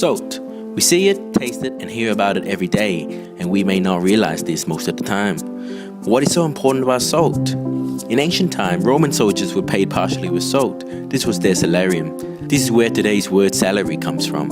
Salt. We see it, taste it, and hear about it every day, and we may not realize this most of the time. What is so important about salt? In ancient time, Roman soldiers were paid partially with salt. This was their salarium. This is where today's word salary comes from.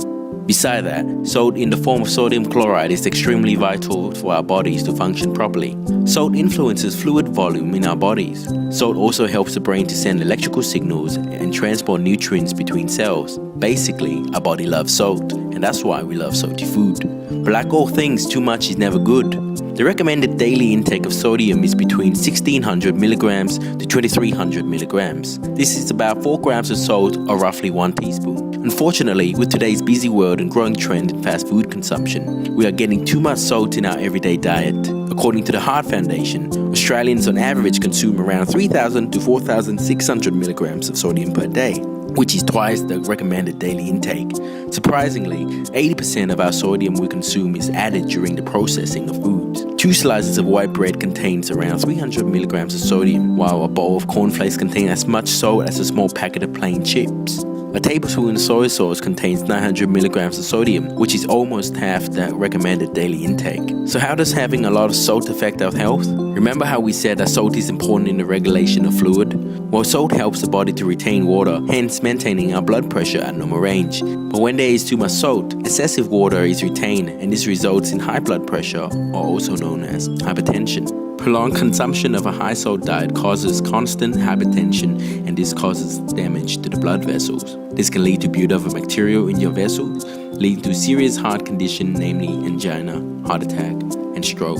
Besides that, salt in the form of sodium chloride is extremely vital for our bodies to function properly. Salt influences fluid volume in our bodies. Salt also helps the brain to send electrical signals and transport nutrients between cells. Basically, our body loves salt, and that's why we love salty food. But like all things, too much is never good. The recommended daily intake of sodium is between 1600 milligrams to 2300 milligrams. This is about 4 grams of salt or roughly 1 teaspoon. Unfortunately, with today's busy world and growing trend in fast food consumption, we are getting too much salt in our everyday diet. According to the Heart Foundation, Australians on average consume around 3000 to 4600 milligrams of sodium per day, which is twice the recommended daily intake. Surprisingly, 80% of our sodium we consume is added during the processing of foods. 2 slices of white bread contains around 300 milligrams of sodium, while a bowl of cornflakes contains as much salt as a small packet of plain chips. A tablespoon of soy sauce contains 900 milligrams of sodium, which is almost half the recommended daily intake. So how does having a lot of salt affect our health? Remember how we said that salt is important in the regulation of fluid? Well, salt helps the body to retain water, hence maintaining our blood pressure at normal range. But when there is too much salt, excessive water is retained, and this results in high blood pressure, or also known as hypertension. Prolonged consumption of a high salt diet causes constant hypertension, and this causes damage to the blood vessels. This can lead to buildup of bacteria in your vessels, leading to serious heart condition, namely angina, heart attack, and stroke.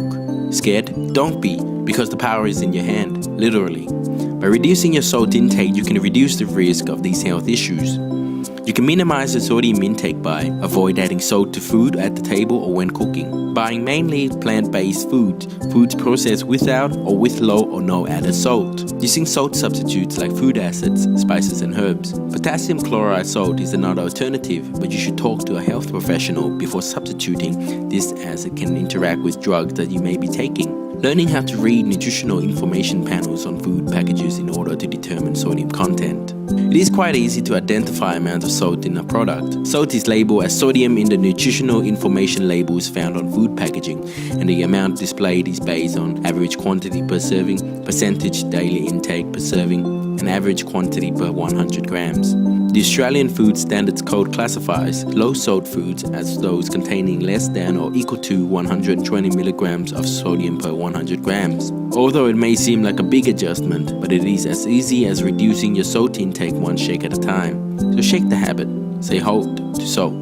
Scared? Don't be, because the power is in your hand, literally. By reducing your salt intake, you can reduce the risk of these health issues. You can minimize the sodium intake by avoid adding salt to food at the table or when cooking. Buying mainly plant-based foods processed without or with low or no added salt. Using salt substitutes like food acids, spices and herbs. Potassium chloride salt is another alternative, but you should talk to a health professional before substituting this, as it can interact with drugs that you may be taking. Learning how to read nutritional information panels on food packages in order to determine sodium content. It is quite easy to identify amount of salt in a product. Salt is labeled as sodium in the nutritional information labels found on food packaging, and the amount displayed is based on average quantity per serving, percentage daily intake per serving, and average quantity per 100 grams. The Australian Food Standards Code classifies low salt foods as those containing less than or equal to 120 milligrams of sodium per 100 grams. Although it may seem like a big adjustment, but it is as easy as reducing your salt intake one shake at a time. So shake the habit. Say halt to salt.